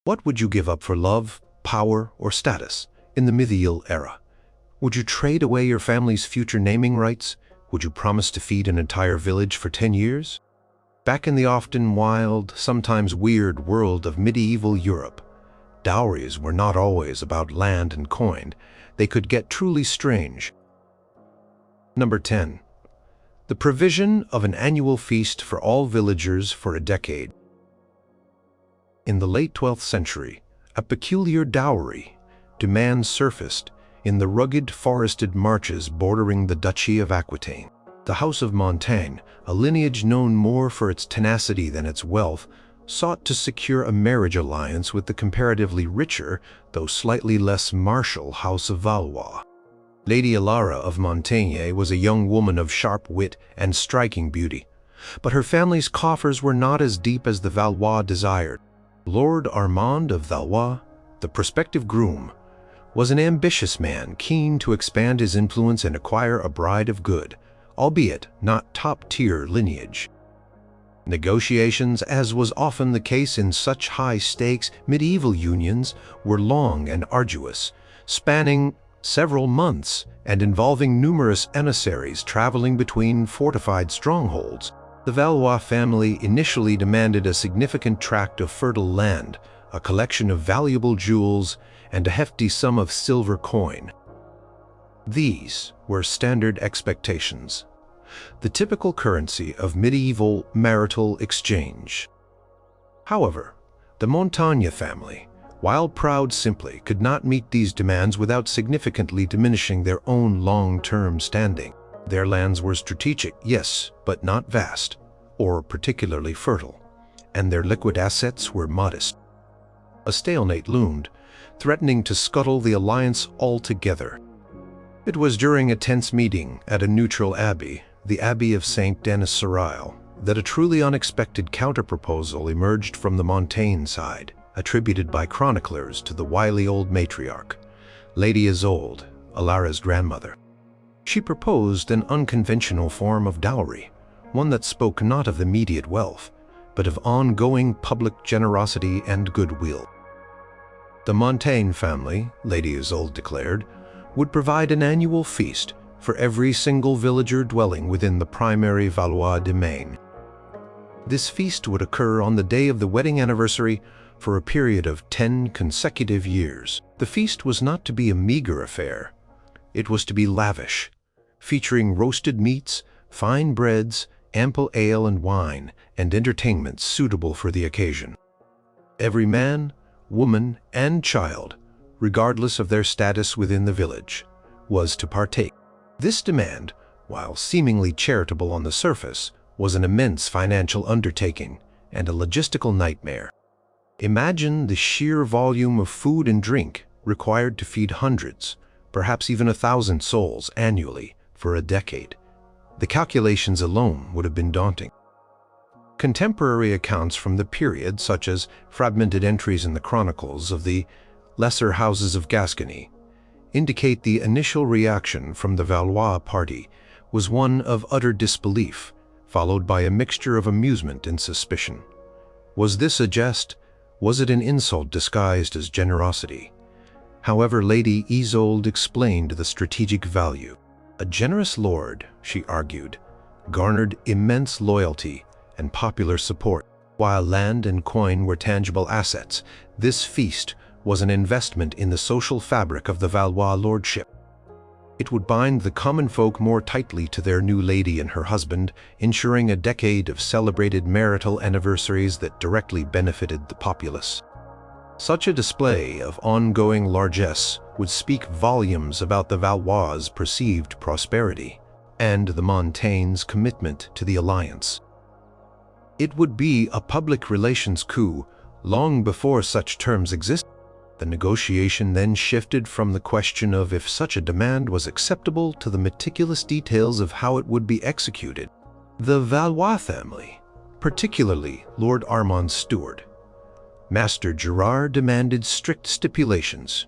What would you give up for love, power, or status in the medieval era? Would you trade away your family's future naming rights? Would you promise to feed an entire village for 10 years? Back in the often wild, sometimes weird world of medieval Europe, dowries were not always about land and coin. They could get truly strange. Number 10. The provision of an annual feast for all villagers for a decade. In the late 12th century, a peculiar dowry demand surfaced in the rugged forested marches bordering the Duchy of Aquitaine. The House of Montaigne, a lineage known more for its tenacity than its wealth, sought to secure a marriage alliance with the comparatively richer, though slightly less martial House of Valois. Lady Elara of Montaigne was a young woman of sharp wit and striking beauty, but her family's coffers were not as deep as the Valois desired. Lord Armand of Valois, the prospective groom, was an ambitious man keen to expand his influence and acquire a bride of good, albeit not top-tier lineage. Negotiations, as was often the case in such high-stakes medieval unions, were long and arduous, spanning several months and involving numerous emissaries traveling between fortified strongholds. The Valois family initially demanded a significant tract of fertile land, a collection of valuable jewels, and a hefty sum of silver coin. These were standard expectations, the typical currency of medieval marital exchange. However, the Montaigne family, while proud simply, could not meet these demands without significantly diminishing their own long-term standing. Their lands were strategic, yes, but not vast, or particularly fertile, and their liquid assets were modest. A stalemate loomed, threatening to scuttle the alliance altogether. It was during a tense meeting at a neutral abbey, the Abbey of Saint Denis-sur-Isle, that a truly unexpected counterproposal emerged from the Montaigne side, attributed by chroniclers to the wily old matriarch, Lady Elara, Elara's grandmother. She proposed an unconventional form of dowry, one that spoke not of immediate wealth, but of ongoing public generosity and goodwill. The Montaigne family, Lady Elara declared, would provide an annual feast for every single villager dwelling within the primary Valois demesne. This feast would occur on the day of the wedding anniversary for a period of 10 consecutive years. The feast was not to be a meager affair. It was to be lavish, featuring roasted meats, fine breads, ample ale and wine, and entertainments suitable for the occasion. Every man, woman, and child, regardless of their status within the village, was to partake. This demand, while seemingly charitable on the surface, was an immense financial undertaking and a logistical nightmare. Imagine the sheer volume of food and drink required to feed hundreds, perhaps even 1,000 souls annually for a decade. The calculations alone would have been daunting. Contemporary accounts from the period, such as fragmented entries in the chronicles of the lesser houses of Gascony, indicate the initial reaction from the Valois party was one of utter disbelief, followed by a mixture of amusement and suspicion. Was this a jest? Was it an insult disguised as generosity? However, Lady Elara explained the strategic value. A generous lord, she argued, garnered immense loyalty and popular support. While land and coin were tangible assets, this feast was an investment in the social fabric of the Valois lordship. It would bind the common folk more tightly to their new lady and her husband, ensuring a decade of celebrated marital anniversaries that directly benefited the populace. Such a display of ongoing largesse would speak volumes about the Valois' perceived prosperity and the Montaigne's commitment to the alliance. It would be a public relations coup long before such terms existed. The negotiation then shifted from the question of if such a demand was acceptable to the meticulous details of how it would be executed. The Valois family, particularly Lord Armand's steward, Master Gerard, demanded strict stipulations.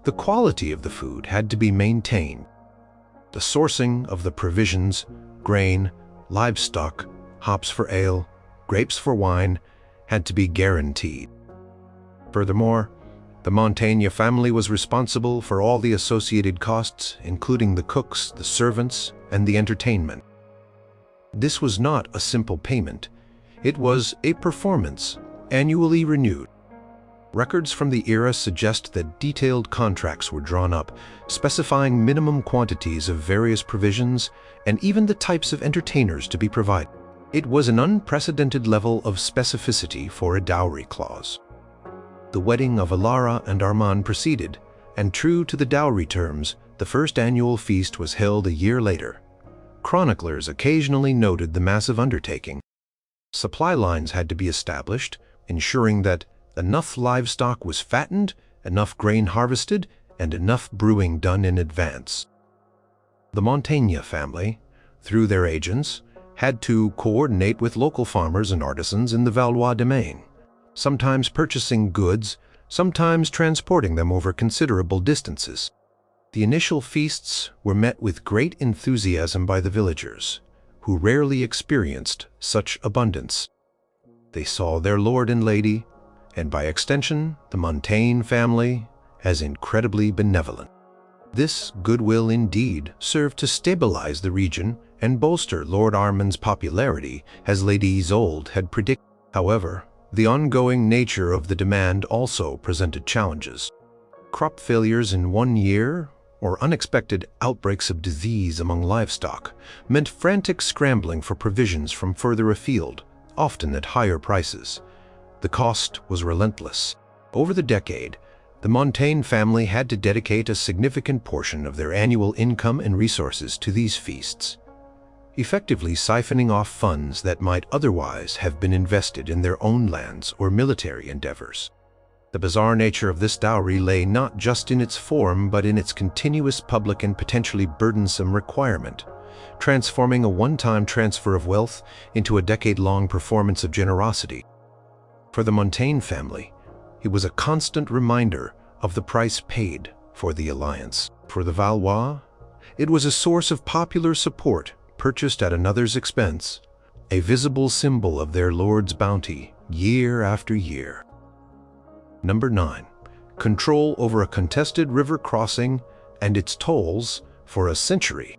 The quality of the food had to be maintained. The sourcing of the provisions, grain, livestock, hops for ale, grapes for wine, had to be guaranteed. Furthermore, the Montaigne family was responsible for all the associated costs, including the cooks, the servants, and the entertainment. This was not a simple payment. It was a performance, annually renewed. Records from the era suggest that detailed contracts were drawn up, specifying minimum quantities of various provisions and even the types of entertainers to be provided. It was an unprecedented level of specificity for a dowry clause. The wedding of Elara and Armand proceeded, and true to the dowry terms, the first annual feast was held a year later. Chroniclers occasionally noted the massive undertaking. Supply lines had to be established, ensuring that enough livestock was fattened, enough grain harvested, and enough brewing done in advance. The Montaigne family, through their agents, had to coordinate with local farmers and artisans in the Valois domain, sometimes purchasing goods, sometimes transporting them over considerable distances. The initial feasts were met with great enthusiasm by the villagers, who rarely experienced such abundance. They saw their lord and lady, and by extension, the Montaigne family, as incredibly benevolent. This goodwill indeed served to stabilize the region and bolster Lord Armand's popularity, as Lady Isolde had predicted. However, the ongoing nature of the demand also presented challenges. Crop failures in one year, or unexpected outbreaks of disease among livestock, meant frantic scrambling for provisions from further afield, often at higher prices. The cost was relentless. Over the decade, the Montaigne family had to dedicate a significant portion of their annual income and resources to these feasts, effectively siphoning off funds that might otherwise have been invested in their own lands or military endeavors. The bizarre nature of this dowry lay not just in its form but in its continuous public and potentially burdensome requirement, transforming a one-time transfer of wealth into a decade-long performance of generosity. For the Montaigne family, it was a constant reminder of the price paid for the alliance. For the Valois, it was a source of popular support purchased at another's expense, a visible symbol of their lord's bounty year after year. Number 9. Control over a contested river crossing and its tolls for a century.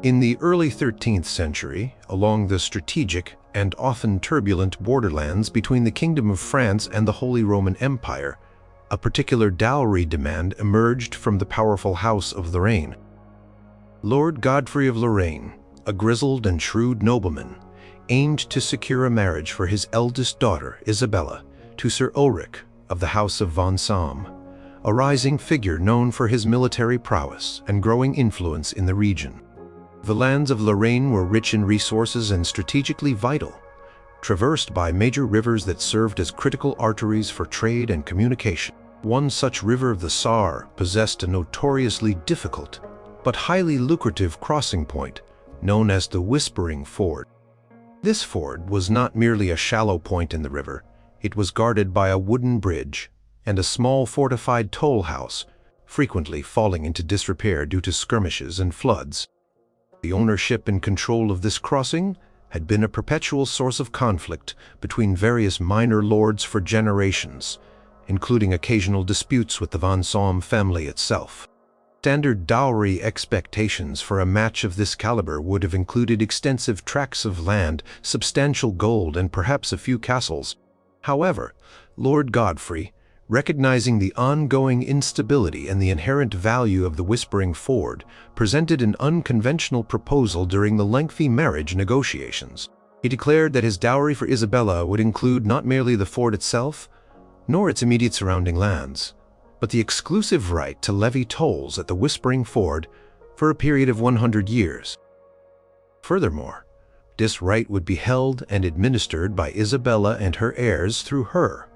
In the early 13th century, along the strategic and often turbulent borderlands between the Kingdom of France and the Holy Roman Empire, a particular dowry demand emerged from the powerful House of Lorraine. Lord Godfrey of Lorraine, a grizzled and shrewd nobleman, aimed to secure a marriage for his eldest daughter, Isabella, to Sir Ulrich of the House of Von Salm, a rising figure known for his military prowess and growing influence in the region. The lands of Lorraine were rich in resources and strategically vital, traversed by major rivers that served as critical arteries for trade and communication. One such river, the Saar, possessed a notoriously difficult but highly lucrative crossing point known as the Whispering Ford. This ford was not merely a shallow point in the river. It was guarded by a wooden bridge and a small fortified toll house, frequently falling into disrepair due to skirmishes and floods. The ownership and control of this crossing had been a perpetual source of conflict between various minor lords for generations, including occasional disputes with the Von Salm family itself. Standard dowry expectations for a match of this caliber would have included extensive tracts of land, substantial gold, and perhaps a few castles. However, Lord Godfrey, recognizing the ongoing instability and the inherent value of the Whispering Ford, presented an unconventional proposal during the lengthy marriage negotiations. He declared that his dowry for Isabella would include not merely the ford itself, nor its immediate surrounding lands, but the exclusive right to levy tolls at the Whispering Ford for a period of 100 years. Furthermore, this right would be held and administered by Isabella and her heirs through her,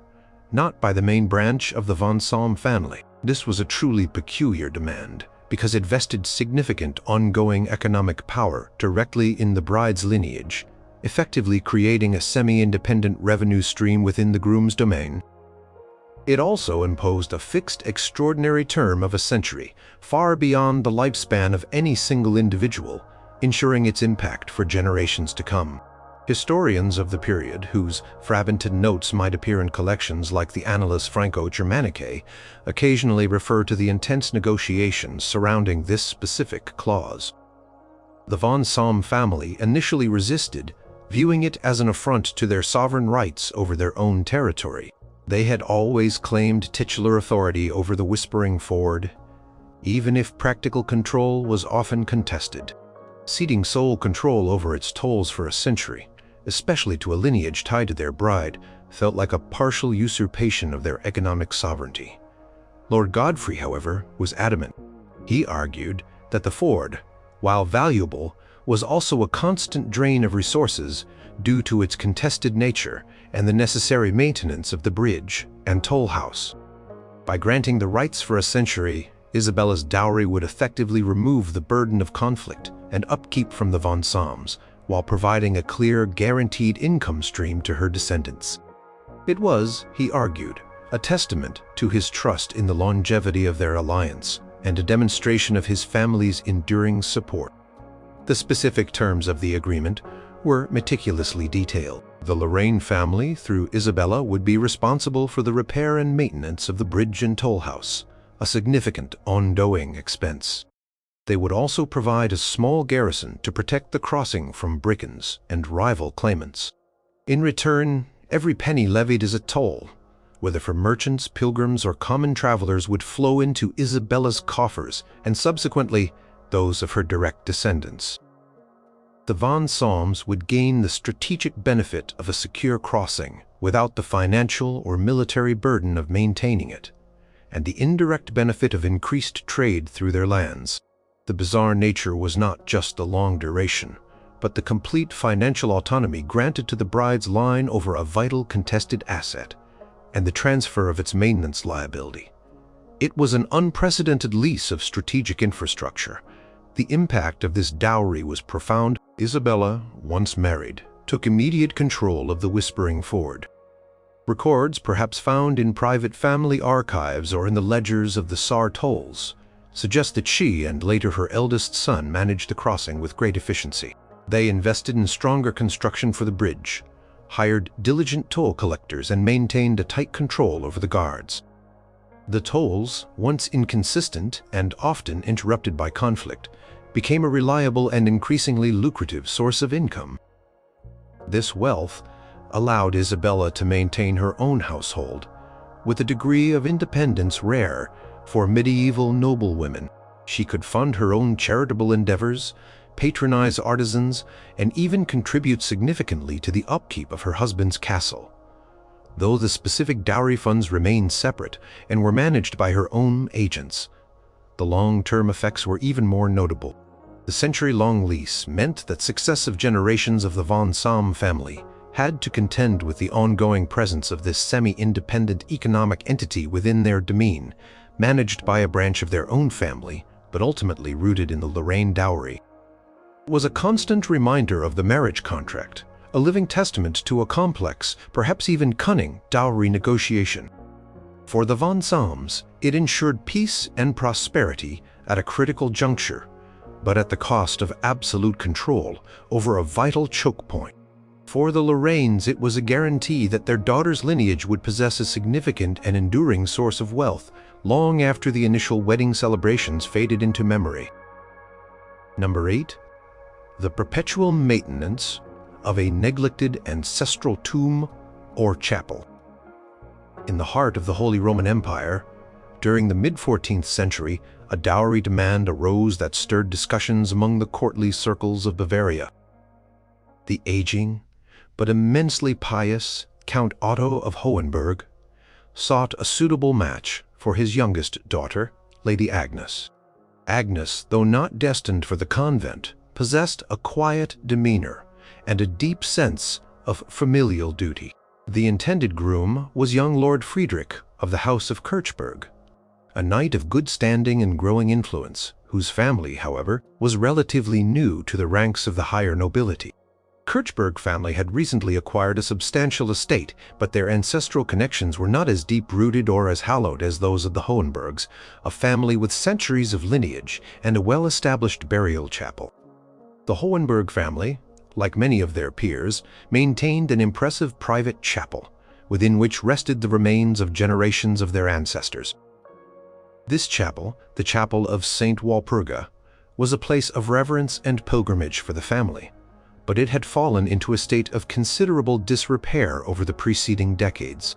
not by the main branch of the Von Salm family. This was a truly peculiar demand, because it vested significant ongoing economic power directly in the bride's lineage, effectively creating a semi-independent revenue stream within the groom's domain. It also imposed a fixed extraordinary term of a century, far beyond the lifespan of any single individual, ensuring its impact for generations to come. Historians of the period, whose fragmented notes might appear in collections like the Annales Franco-Germanicae, occasionally refer to the intense negotiations surrounding this specific clause. The Von Salm family initially resisted, viewing it as an affront to their sovereign rights over their own territory. They had always claimed titular authority over the Whispering Ford, even if practical control was often contested. Ceding sole control over its tolls for a century, especially to a lineage tied to their bride, felt like a partial usurpation of their economic sovereignty. Lord Godfrey, however, was adamant. He argued that the ford, while valuable, was also a constant drain of resources due to its contested nature and the necessary maintenance of the bridge and toll house. By granting the rights for a century, Isabella's dowry would effectively remove the burden of conflict and upkeep from the Von Salms, while providing a clear, guaranteed income stream to her descendants. It was, he argued, a testament to his trust in the longevity of their alliance and a demonstration of his family's enduring support. The specific terms of the agreement were meticulously detailed. The Lorraine family, through Isabella, would be responsible for the repair and maintenance of the bridge and toll house, a significant ongoing expense. They would also provide a small garrison to protect the crossing from brigands and rival claimants. In return, every penny levied as a toll, whether for merchants, pilgrims, or common travelers, would flow into Isabella's coffers and subsequently those of her direct descendants. The Von Salms would gain the strategic benefit of a secure crossing without the financial or military burden of maintaining it, and the indirect benefit of increased trade through their lands. The bizarre nature was not just the long duration, but the complete financial autonomy granted to the bride's line over a vital contested asset, and the transfer of its maintenance liability. It was an unprecedented lease of strategic infrastructure. The impact of this dowry was profound. Isabella, once married, took immediate control of the Whispering Ford. Records, perhaps found in private family archives or in the ledgers of the Sar tolls, suggest that she and later her eldest son managed the crossing with great efficiency. They invested in stronger construction for the bridge, hired diligent toll collectors, and maintained a tight control over the guards. The tolls, once inconsistent and often interrupted by conflict, became a reliable and increasingly lucrative source of income. This wealth allowed Isabella to maintain her own household with a degree of independence rare for medieval noblewomen. She could fund her own charitable endeavors, patronize artisans, and even contribute significantly to the upkeep of her husband's castle. Though the specific dowry funds remained separate and were managed by her own agents, the long-term effects were even more notable. The century-long lease meant that successive generations of the Von Salm family had to contend with the ongoing presence of this semi-independent economic entity within their demesne, managed by a branch of their own family, but ultimately rooted in the Lorraine dowry. It was a constant reminder of the marriage contract, a living testament to a complex, perhaps even cunning, dowry negotiation. For the Von Salms, it ensured peace and prosperity at a critical juncture, but at the cost of absolute control over a vital choke point. For the Lorraines, it was a guarantee that their daughter's lineage would possess a significant and enduring source of wealth long after the initial wedding celebrations faded into memory. Number 8. The perpetual maintenance of a neglected ancestral tomb or chapel. In the heart of the Holy Roman Empire, during the mid-14th century, a dowry demand arose that stirred discussions among the courtly circles of Bavaria. The aging, but immensely pious, Count Otto of Hohenberg sought a suitable match for his youngest daughter, Lady Agnes. Agnes, though not destined for the convent, possessed a quiet demeanor and a deep sense of familial duty. The intended groom was young Lord Friedrich of the House of Kirchberg, a knight of good standing and growing influence, whose family, however, was relatively new to the ranks of the higher nobility. Kirchberg family had recently acquired a substantial estate, but their ancestral connections were not as deep-rooted or as hallowed as those of the Hohenbergs, a family with centuries of lineage and a well-established burial chapel. The Hohenberg family, like many of their peers, maintained an impressive private chapel, within which rested the remains of generations of their ancestors. This chapel, the Chapel of St. Walpurga, was a place of reverence and pilgrimage for the family, but it had fallen into a state of considerable disrepair over the preceding decades.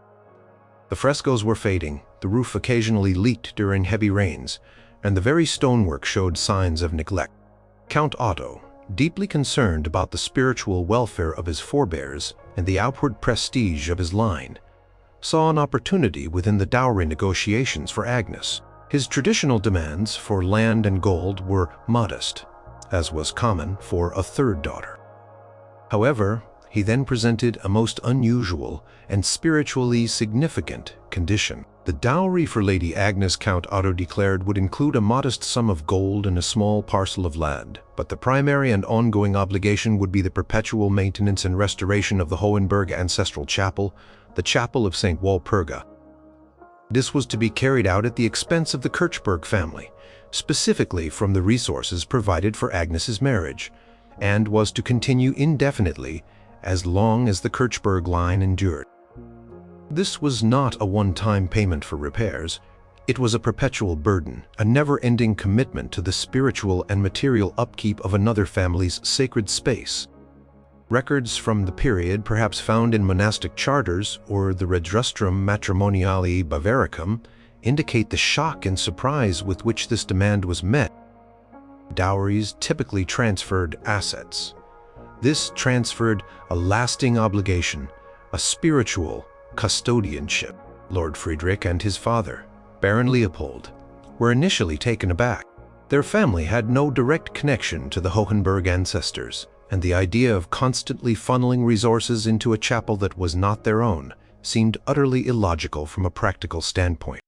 The frescoes were fading, the roof occasionally leaked during heavy rains, and the very stonework showed signs of neglect. Count Otto, deeply concerned about the spiritual welfare of his forebears and the outward prestige of his line, saw an opportunity within the dowry negotiations for Agnes. His traditional demands for land and gold were modest, as was common for a third daughter. However, he then presented a most unusual and spiritually significant condition. The dowry for Lady Agnes, Count Otto declared, would include a modest sum of gold and a small parcel of land, but the primary and ongoing obligation would be the perpetual maintenance and restoration of the Hohenberg ancestral chapel, the Chapel of St. Walpurga. This was to be carried out at the expense of the Kirchberg family, specifically from the resources provided for Agnes's marriage, and was to continue indefinitely as long as the Kirchberg line endured. This was not a one-time payment for repairs. It was a perpetual burden, a never-ending commitment to the spiritual and material upkeep of another family's sacred space. Records from the period, perhaps found in monastic charters or the Registrum Matrimoniali Bavaricum, indicate the shock and surprise with which this demand was met. Dowries typically transferred assets. This transferred a lasting obligation, a spiritual custodianship. Lord Friedrich and his father, Baron Leopold, were initially taken aback. Their family had no direct connection to the Hohenberg ancestors, and the idea of constantly funneling resources into a chapel that was not their own seemed utterly illogical from a practical standpoint.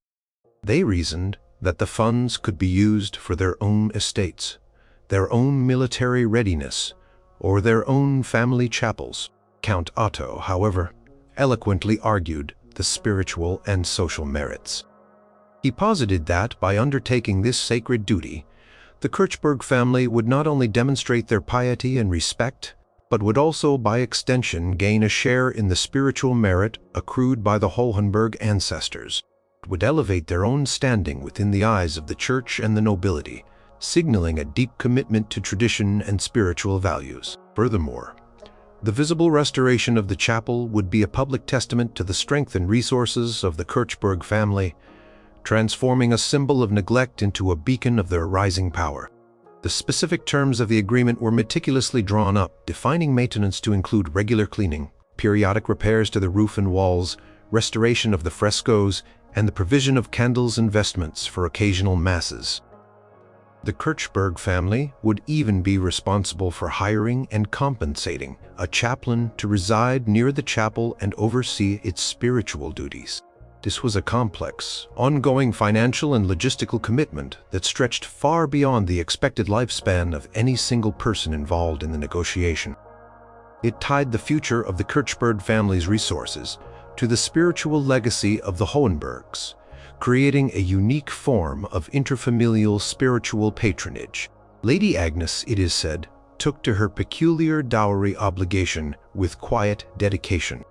They reasoned that the funds could be used for their own estates, their own military readiness, or their own family chapels. Count Otto, however, eloquently argued the spiritual and social merits. He posited that by undertaking this sacred duty, the Kirchberg family would not only demonstrate their piety and respect, but would also, by extension, gain a share in the spiritual merit accrued by the Hohenberg ancestors. It would elevate their own standing within the eyes of the church and the nobility, signaling a deep commitment to tradition and spiritual values. Furthermore, the visible restoration of the chapel would be a public testament to the strength and resources of the Kirchberg family, transforming a symbol of neglect into a beacon of their rising power. The specific terms of the agreement were meticulously drawn up, defining maintenance to include regular cleaning, periodic repairs to the roof and walls, restoration of the frescoes, and the provision of candles and vestments for occasional masses. The Kirchberg family would even be responsible for hiring and compensating a chaplain to reside near the chapel and oversee its spiritual duties. This was a complex, ongoing financial and logistical commitment that stretched far beyond the expected lifespan of any single person involved in the negotiation. It tied the future of the Kirchberg family's resources to the spiritual legacy of the Hohenbergs, creating a unique form of interfamilial spiritual patronage. Lady Agnes, it is said, took to her peculiar dowry obligation with quiet dedication.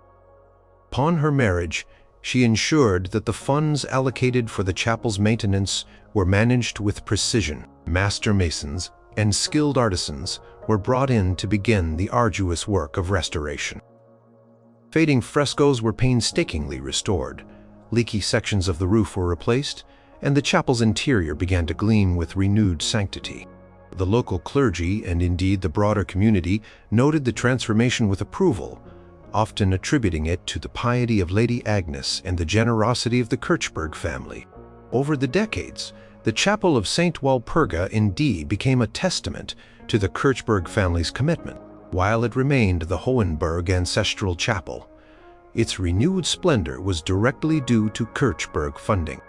Upon her marriage, she ensured that the funds allocated for the chapel's maintenance were managed with precision. Master masons and skilled artisans were brought in to begin the arduous work of restoration. Fading frescoes were painstakingly restored, leaky sections of the roof were replaced, and the chapel's interior began to gleam with renewed sanctity. The local clergy, and indeed the broader community, noted the transformation with approval, often attributing it to the piety of Lady Agnes and the generosity of the Kirchberg family. Over the decades, the Chapel of St. Walpurga indeed became a testament to the Kirchberg family's commitment. While it remained the Hohenberg ancestral chapel, its renewed splendor was directly due to Kirchberg funding.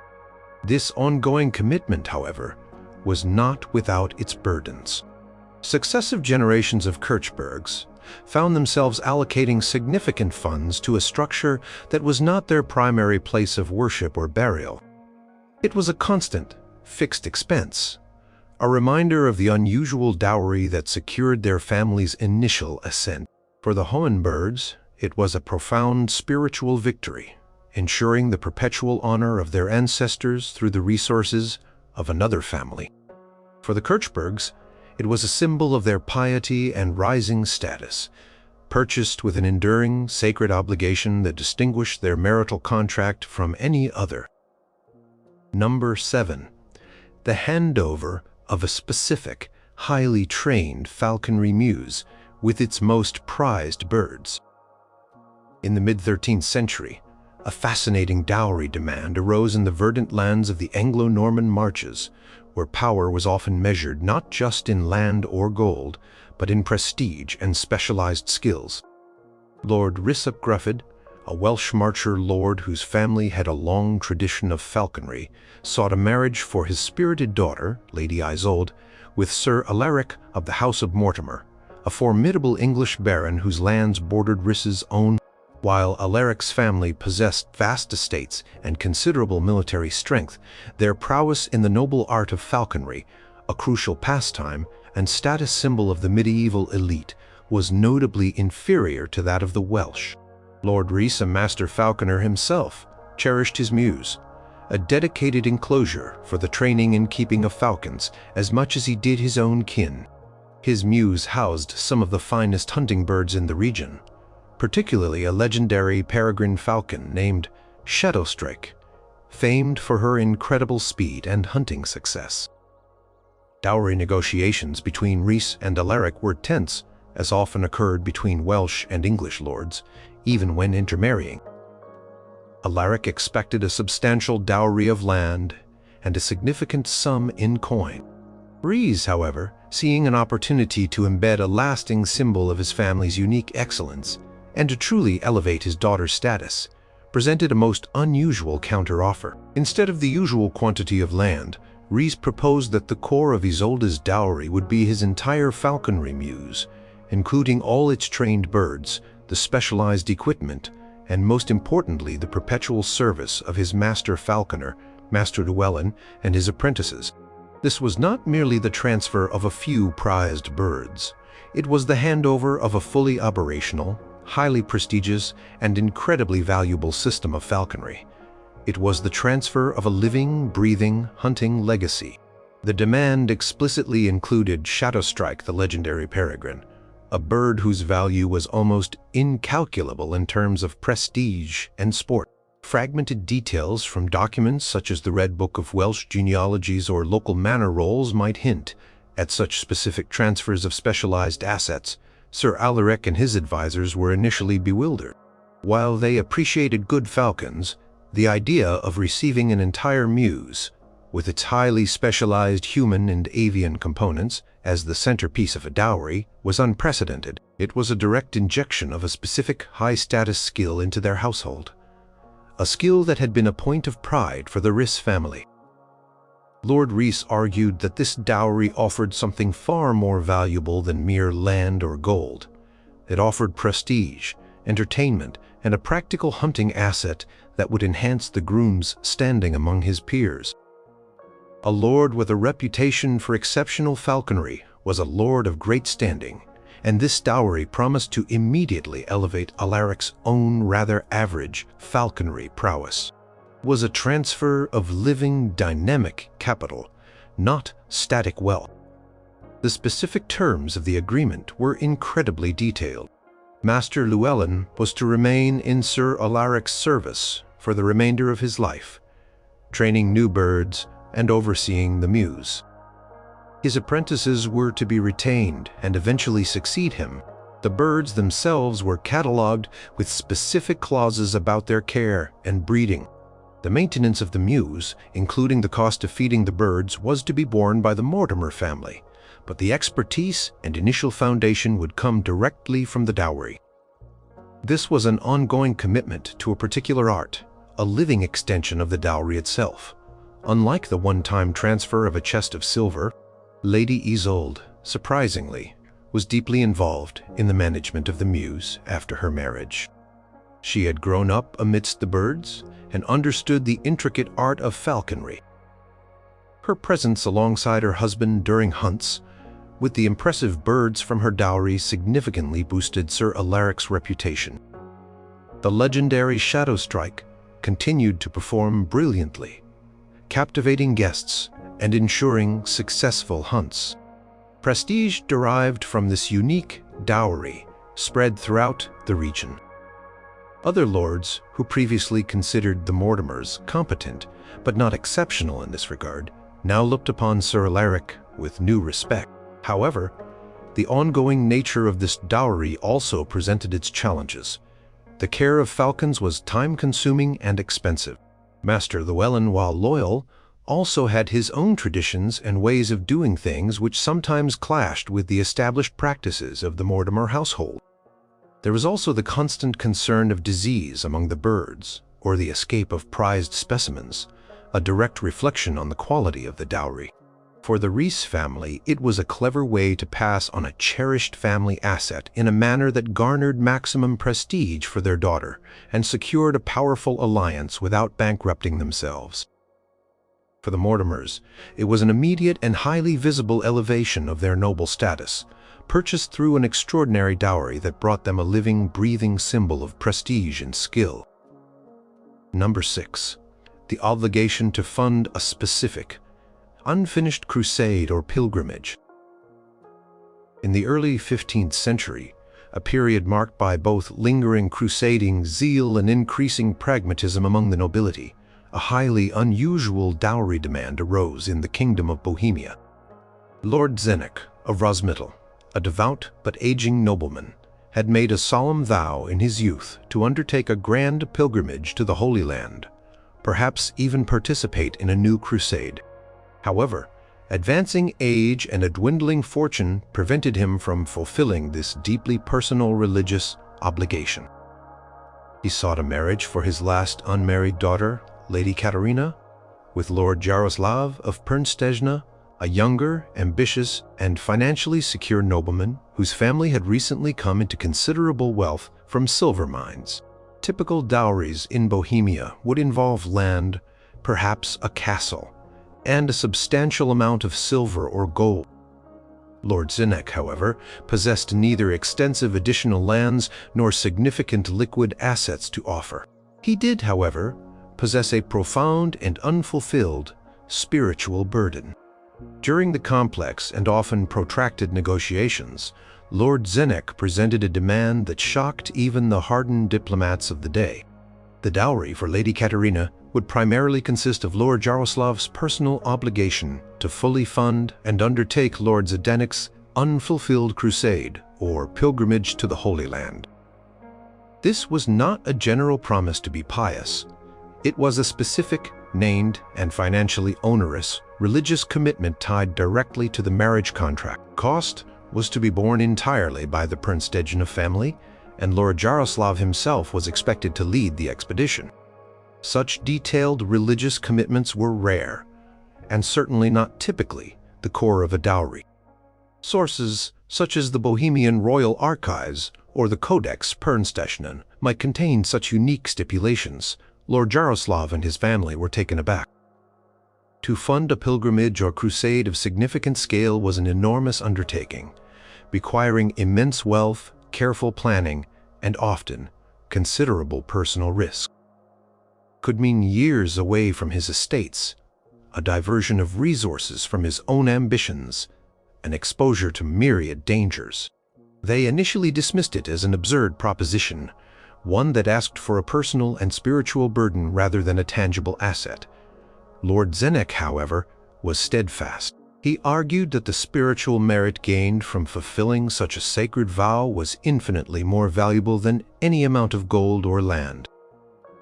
This ongoing commitment, however, was not without its burdens. Successive generations of Kirchbergs found themselves allocating significant funds to a structure that was not their primary place of worship or burial. It was a constant, fixed expense, a reminder of the unusual dowry that secured their family's initial ascent. For the Hohenbergs, it was a profound spiritual victory, ensuring the perpetual honor of their ancestors through the resources of another family. For the Kirchbergs, it was a symbol of their piety and rising status, purchased with an enduring sacred obligation that distinguished their marital contract from any other. Number 7. The handover of a specific, highly trained falconry muse with its most prized birds. In the mid-13th century, a fascinating dowry demand arose in the verdant lands of the Anglo-Norman marches, where power was often measured not just in land or gold, but in prestige and specialized skills. Lord Rhys ap Gruffydd, a Welsh marcher lord whose family had a long tradition of falconry, sought a marriage for his spirited daughter, Lady Isolde, with Sir Ulrich of the House of Mortimer, a formidable English baron whose lands bordered Rhys's own. While Ulrich's family possessed vast estates and considerable military strength, their prowess in the noble art of falconry, a crucial pastime and status symbol of the medieval elite, was notably inferior to that of the Welsh. Lord Rhys, a master falconer himself, cherished his Muse, a dedicated enclosure for the training and keeping of falcons, as much as he did his own kin. His Muse housed some of the finest hunting birds in the region, particularly a legendary peregrine falcon named Shadowstrike, famed for her incredible speed and hunting success. Dowry negotiations between Rhys and Ulrich were tense, as often occurred between Welsh and English lords, even when intermarrying. Ulrich expected a substantial dowry of land and a significant sum in coin. Rhys, however, seeing an opportunity to embed a lasting symbol of his family's unique excellence and to truly elevate his daughter's status, presented a most unusual counter-offer. Instead of the usual quantity of land, Rhys proposed that the core of Isolde's dowry would be his entire falconry muse, including all its trained birds, the specialized equipment, and most importantly the perpetual service of his master falconer, Master Llewellyn, and his apprentices. This was not merely the transfer of a few prized birds. It was the handover of a fully operational, highly prestigious, and incredibly valuable system of falconry. It was the transfer of a living, breathing, hunting legacy. The demand explicitly included Shadowstrike, the legendary peregrine, a bird whose value was almost incalculable in terms of prestige and sport. Fragmented details from documents such as the Red Book of Welsh genealogies or local manor rolls might hint at such specific transfers of specialized assets. Sir Ulrich and his advisors were initially bewildered. While they appreciated good falcons, the idea of receiving an entire muse, with its highly specialized human and avian components, as the centerpiece of a dowry, was unprecedented. It was a direct injection of a specific high-status skill into their household, a skill that had been a point of pride for the Rhys family. Lord Rhys argued that this dowry offered something far more valuable than mere land or gold. It offered prestige, entertainment, and a practical hunting asset that would enhance the groom's standing among his peers. A lord with a reputation for exceptional falconry was a lord of great standing, and this dowry promised to immediately elevate Ulrich's own rather average falconry prowess. It was a transfer of living, dynamic capital, not static wealth. The specific terms of the agreement were incredibly detailed. Master Llewellyn was to remain in Sir Ulrich's service for the remainder of his life, training new birds and overseeing the Muse. His apprentices were to be retained and eventually succeed him. The birds themselves were catalogued with specific clauses about their care and breeding. The maintenance of the Muse, including the cost of feeding the birds, was to be borne by the Mortimer family, but the expertise and initial foundation would come directly from the dowry. This was an ongoing commitment to a particular art, a living extension of the dowry itself. Unlike the one-time transfer of a chest of silver, Lady Isolde, surprisingly, was deeply involved in the management of the Muse after her marriage. She had grown up amidst the birds and understood the intricate art of falconry. her presence alongside her husband during hunts, with the impressive birds from her dowry significantly boosted Sir Ulrich's reputation. The legendary Shadow Strike continued to perform brilliantly, captivating guests and ensuring successful hunts. Prestige derived from this unique dowry spread throughout the region. Other lords who previously considered the Mortimers competent but not exceptional in this regard now looked upon Sir Ulrich with new respect. However, the ongoing nature of this dowry also presented its challenges. The care of falcons was time-consuming and expensive. Master Llewellyn, while loyal, also had his own traditions and ways of doing things which sometimes clashed with the established practices of the Mortimer household. There was also the constant concern of disease among the birds, or the escape of prized specimens, a direct reflection on the quality of the dowry. For the Rees family, it was a clever way to pass on a cherished family asset in a manner that garnered maximum prestige for their daughter and secured a powerful alliance without bankrupting themselves. For the Mortimers, it was an immediate and highly visible elevation of their noble status, purchased through an extraordinary dowry that brought them a living, breathing symbol of prestige and skill. Number 6. The obligation to fund a specific, unfinished crusade or pilgrimage. In the early 15th century, a period marked by both lingering crusading zeal and increasing pragmatism among the nobility, a highly unusual dowry demand arose in the Kingdom of Bohemia. Lord Zdeněk of Rozmytl, a devout but aging nobleman, had made a solemn vow in his youth to undertake a grand pilgrimage to the Holy Land, perhaps even participate in a new crusade. However, advancing age and a dwindling fortune prevented him from fulfilling this deeply personal religious obligation. He sought a marriage for his last unmarried daughter, Lady Katarina, with Lord Jaroslav of Pernstejna, a younger, ambitious, and financially secure nobleman whose family had recently come into considerable wealth from silver mines. Typical dowries in Bohemia would involve land, perhaps a castle, and a substantial amount of silver or gold. Lord Zdeněk, however, possessed neither extensive additional lands nor significant liquid assets to offer. He did, however, possess a profound and unfulfilled spiritual burden. During the complex and often protracted negotiations, Lord Zdeněk presented a demand that shocked even the hardened diplomats of the day. The dowry for Lady Katarina would primarily consist of Lord Jaroslav's personal obligation to fully fund and undertake Lord Zdeněk's unfulfilled crusade or pilgrimage to the Holy Land. This was not a general promise to be pious. It was a specific, named, and financially onerous religious commitment tied directly to the marriage contract. Cost was to be borne entirely by the Pernstejna family, and Lord Jaroslav himself was expected to lead the expedition. Such detailed religious commitments were rare, and certainly not typically the core of a dowry. Sources such as the Bohemian Royal Archives or the Codex Pernstejnan might contain such unique stipulations. Lord Jaroslav and his family were taken aback. To fund a pilgrimage or crusade of significant scale was an enormous undertaking, requiring immense wealth, careful planning, and often considerable personal risk. Could mean years away from his estates, a diversion of resources from his own ambitions, and exposure to myriad dangers. They initially dismissed it as an absurd proposition, one that asked for a personal and spiritual burden rather than a tangible asset. Lord Zdeněk, however, was steadfast. He argued that the spiritual merit gained from fulfilling such a sacred vow was infinitely more valuable than any amount of gold or land.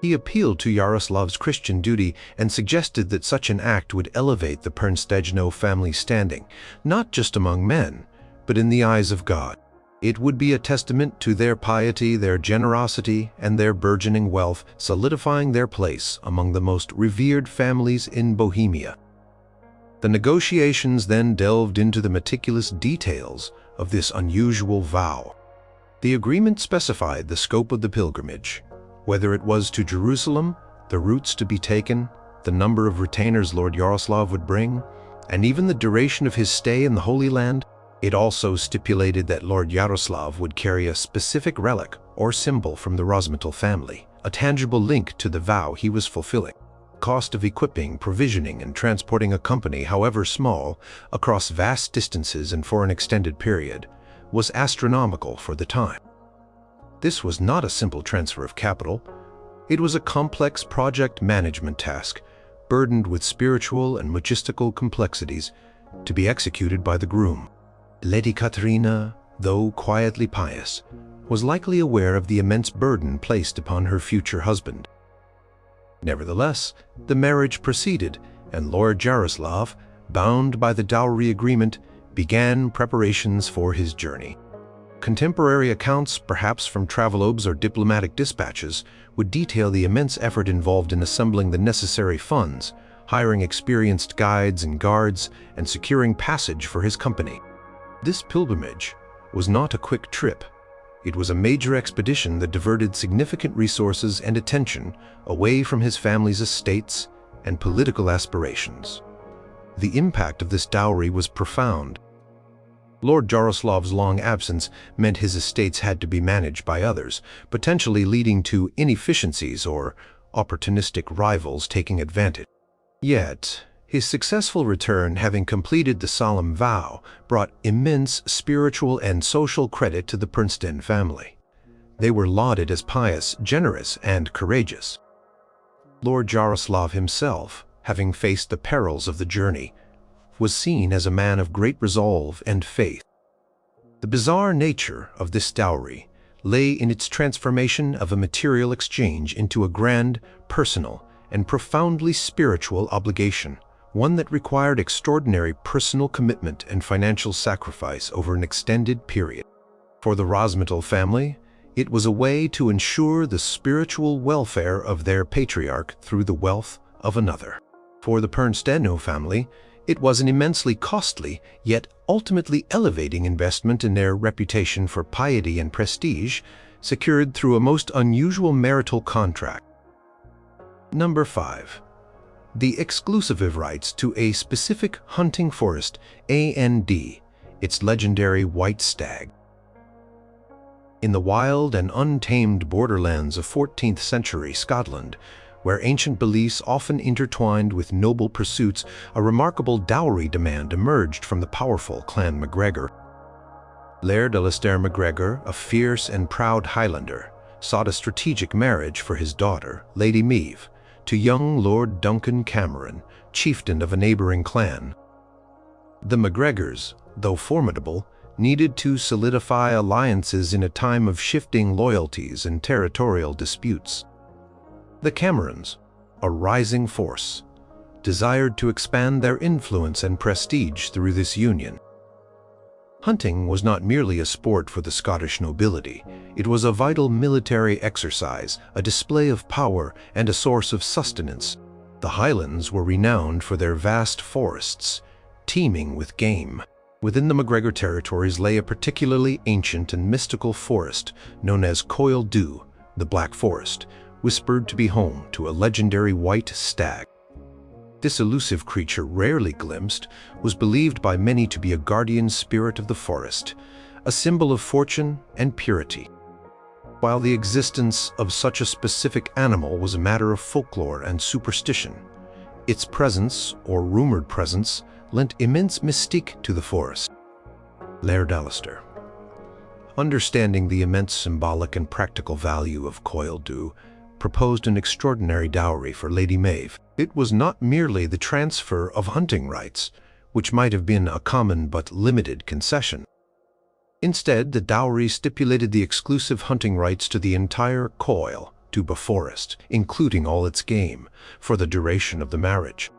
He appealed to Yaroslav's Christian duty and suggested that such an act would elevate the Pernstejno family's standing, not just among men, but in the eyes of God. It would be a testament to their piety, their generosity, and their burgeoning wealth, solidifying their place among the most revered families in Bohemia. The negotiations then delved into the meticulous details of this unusual vow. The agreement specified the scope of the pilgrimage, whether it was to Jerusalem, the routes to be taken, the number of retainers Lord Yaroslav would bring, and even the duration of his stay in the Holy Land. It also stipulated that Lord Yaroslav would carry a specific relic or symbol from the Rosmetal family, a tangible link to the vow he was fulfilling. Cost of equipping, provisioning, and transporting a company, however small, across vast distances and for an extended period, was astronomical for the time. This was not a simple transfer of capital. It was a complex project management task, burdened with spiritual and logistical complexities, to be executed by the groom. Lady Katerina, though quietly pious, was likely aware of the immense burden placed upon her future husband. Nevertheless, the marriage proceeded, and Lord Jaroslav, bound by the dowry agreement, began preparations for his journey. Contemporary accounts, perhaps from travelobes or diplomatic dispatches, would detail the immense effort involved in assembling the necessary funds, hiring experienced guides and guards, and securing passage for his company. This pilgrimage was not a quick trip. It was a major expedition that diverted significant resources and attention away from his family's estates and political aspirations. The impact of this dowry was profound. Lord Jaroslav's long absence meant his estates had to be managed by others, potentially leading to inefficiencies or opportunistic rivals taking advantage. Yet, his successful return, having completed the solemn vow, brought immense spiritual and social credit to the Princeton family. They were lauded as pious, generous, and courageous. Lord Jaroslav himself, having faced the perils of the journey, was seen as a man of great resolve and faith. The bizarre nature of this dowry lay in its transformation of a material exchange into a grand, personal, and profoundly spiritual obligation, one that required extraordinary personal commitment and financial sacrifice over an extended period. For the Rosmetal family, it was a way to ensure the spiritual welfare of their patriarch through the wealth of another. For the Pernsteno family, it was an immensely costly, yet ultimately elevating investment in their reputation for piety and prestige, secured through a most unusual marital contract. Number 5. The exclusive rights to a specific hunting forest, and its legendary white stag. In the wild and untamed borderlands of 14th century Scotland, where ancient beliefs often intertwined with noble pursuits, a remarkable dowry demand emerged from the powerful Clan MacGregor. Laird Alistair MacGregor, a fierce and proud Highlander, sought a strategic marriage for his daughter, Lady Meve, to young Lord Duncan Cameron, chieftain of a neighboring clan. The MacGregors, though formidable, needed to solidify alliances in a time of shifting loyalties and territorial disputes. The Camerons, a rising force, desired to expand their influence and prestige through this union. Hunting was not merely a sport for the Scottish nobility. It was a vital military exercise, a display of power, and a source of sustenance. The Highlands were renowned for their vast forests, teeming with game. Within the MacGregor territories lay a particularly ancient and mystical forest known as Coil Dhu, the Black Forest, whispered to be home to a legendary white stag. This elusive creature, rarely glimpsed, was believed by many to be a guardian spirit of the forest, a symbol of fortune and purity. While the existence of such a specific animal was a matter of folklore and superstition, its presence, or rumored presence, lent immense mystique to the forest. Laird Alistair, understanding the immense symbolic and practical value of Coil Dhu, proposed an extraordinary dowry for Lady Meve. It was not merely the transfer of hunting rights, which might have been a common but limited concession. Instead, the dowry stipulated the exclusive hunting rights to the entire Coil Dhu forest, including all its game, for the duration of the marriage.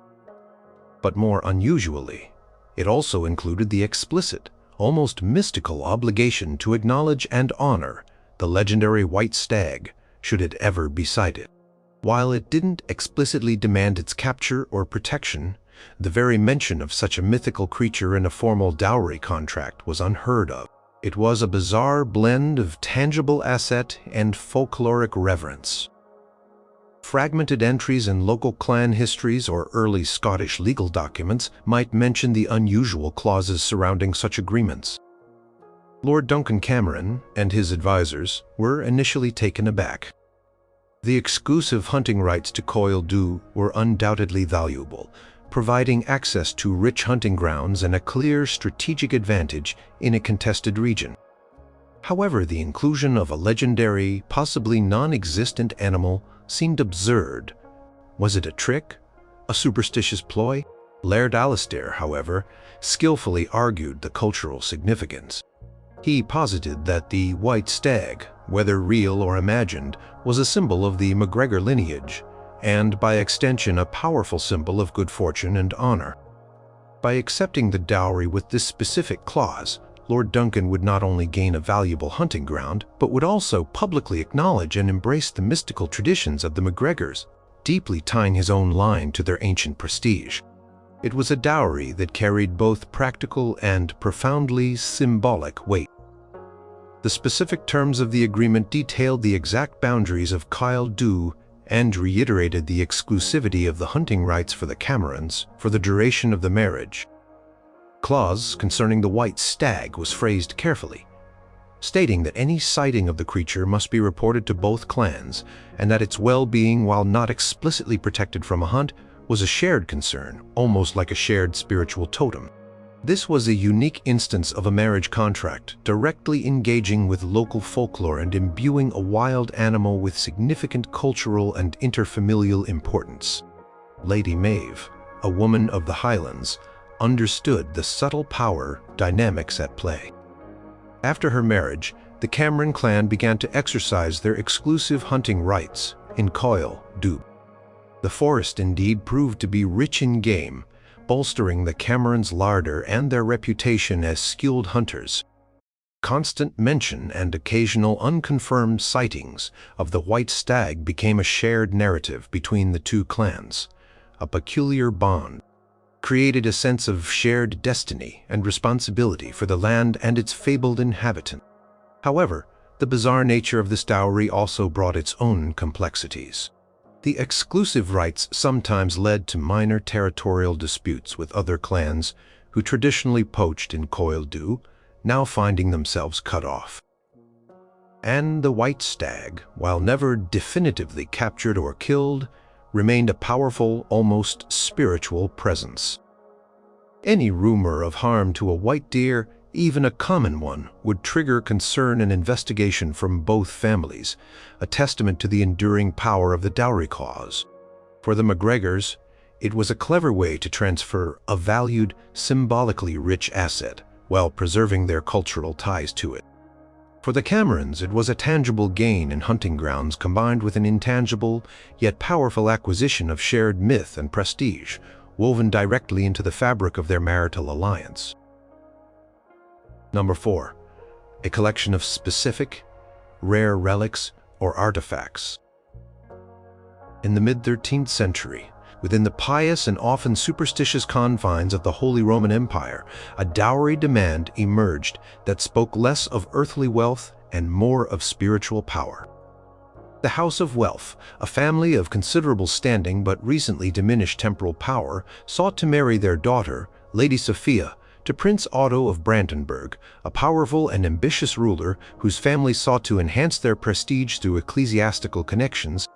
But more unusually, it also included the explicit, almost mystical obligation to acknowledge and honor the legendary white stag, should it ever be sighted. While it didn't explicitly demand its capture or protection, the very mention of such a mythical creature in a formal dowry contract was unheard of. It was a bizarre blend of tangible asset and folkloric reverence. Fragmented entries in local clan histories or early Scottish legal documents might mention the unusual clauses surrounding such agreements. Lord Duncan Cameron and his advisors were initially taken aback. The exclusive hunting rights to Coil Du were undoubtedly valuable, providing access to rich hunting grounds and a clear strategic advantage in a contested region. However, the inclusion of a legendary, possibly non-existent animal seemed absurd. Was it a trick? A superstitious ploy? Laird Alistair, however, skillfully argued the cultural significance. He posited that the white stag, whether real or imagined, was a symbol of the MacGregor lineage, and by extension a powerful symbol of good fortune and honor. By accepting the dowry with this specific clause, Lord Duncan would not only gain a valuable hunting ground, but would also publicly acknowledge and embrace the mystical traditions of the MacGregors, deeply tying his own line to their ancient prestige. It was a dowry that carried both practical and profoundly symbolic weight. The specific terms of the agreement detailed the exact boundaries of Coil Du and reiterated the exclusivity of the hunting rights for the Camerons for the duration of the marriage. Clause concerning the white stag was phrased carefully, stating that any sighting of the creature must be reported to both clans and that its well-being, while not explicitly protected from a hunt, was a shared concern, almost like a shared spiritual totem. This was a unique instance of a marriage contract directly engaging with local folklore and imbuing a wild animal with significant cultural and interfamilial importance. Lady Maeve, a woman of the Highlands, understood the subtle power dynamics at play. After her marriage, the Cameron clan began to exercise their exclusive hunting rights in Coil Du. The forest indeed proved to be rich in game, bolstering the Camerons' larder and their reputation as skilled hunters. Constant mention and occasional unconfirmed sightings of the white stag became a shared narrative between the two clans. A peculiar bond created a sense of shared destiny and responsibility for the land and its fabled inhabitant. However, the bizarre nature of this dowry also brought its own complexities. The exclusive rights sometimes led to minor territorial disputes with other clans who traditionally poached in Coil Du, now finding themselves cut off. And the white stag, while never definitively captured or killed, remained a powerful, almost spiritual presence. Any rumor of harm to a white deer, even a common one, would trigger concern and investigation from both families, a testament to the enduring power of the dowry clause. For the MacGregors, it was a clever way to transfer a valued, symbolically rich asset while preserving their cultural ties to it. For the Camerons, it was a tangible gain in hunting grounds combined with an intangible, yet powerful acquisition of shared myth and prestige, woven directly into the fabric of their marital alliance. Number 4. A collection of specific, rare relics or artifacts. In the mid-13th century, within the pious and often superstitious confines of the Holy Roman Empire, a dowry demand emerged that spoke less of earthly wealth and more of spiritual power. The House of Welf, a family of considerable standing but recently diminished temporal power, sought to marry their daughter, Lady Sophia, to Prince Otto of Brandenburg, a powerful and ambitious ruler whose family sought to enhance their prestige through ecclesiastical connections.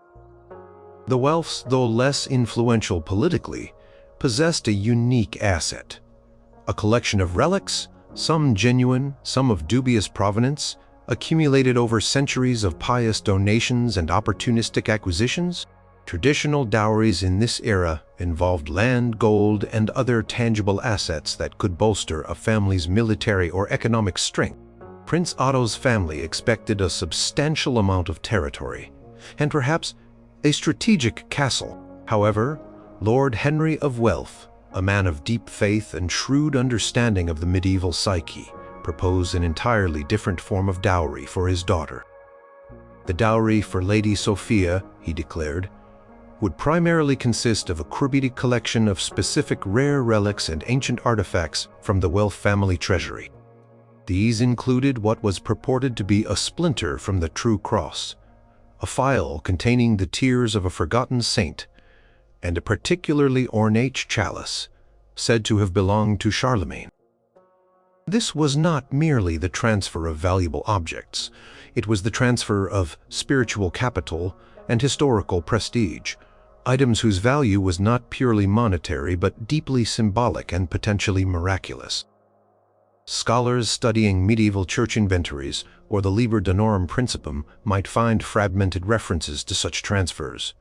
The Welfs, though less influential politically, possessed a unique asset: a collection of relics, some genuine, some of dubious provenance, accumulated over centuries of pious donations and opportunistic acquisitions. Traditional dowries in this era involved land, gold, and other tangible assets that could bolster a family's military or economic strength. Prince Otto's family expected a substantial amount of territory, and perhaps a strategic castle. However, Lord Henry of Welf, a man of deep faith and shrewd understanding of the medieval psyche, proposed an entirely different form of dowry for his daughter. The dowry for Lady Sophia, he declared, would primarily consist of a curated collection of specific rare relics and ancient artifacts from the Welf family treasury. These included what was purported to be a splinter from the True Cross, a phial containing the tears of a forgotten saint, and a particularly ornate chalice, said to have belonged to Charlemagne. This was not merely the transfer of valuable objects, it was the transfer of spiritual capital and historical prestige, items whose value was not purely monetary but deeply symbolic and potentially miraculous. Scholars studying medieval church inventories or the Liber Danorum Principum might find fragmented references to such transfers.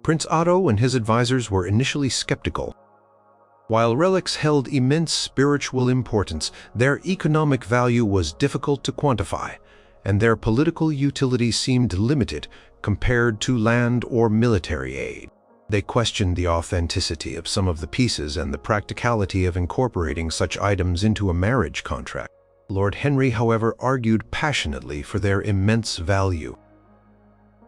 Prince Otto and his advisors were initially skeptical. While relics held immense spiritual importance, their economic value was difficult to quantify, and their political utility seemed limited compared to land or military aid. They questioned the authenticity of some of the pieces and the practicality of incorporating such items into a marriage contract. Lord Henry, however, argued passionately for their immense value.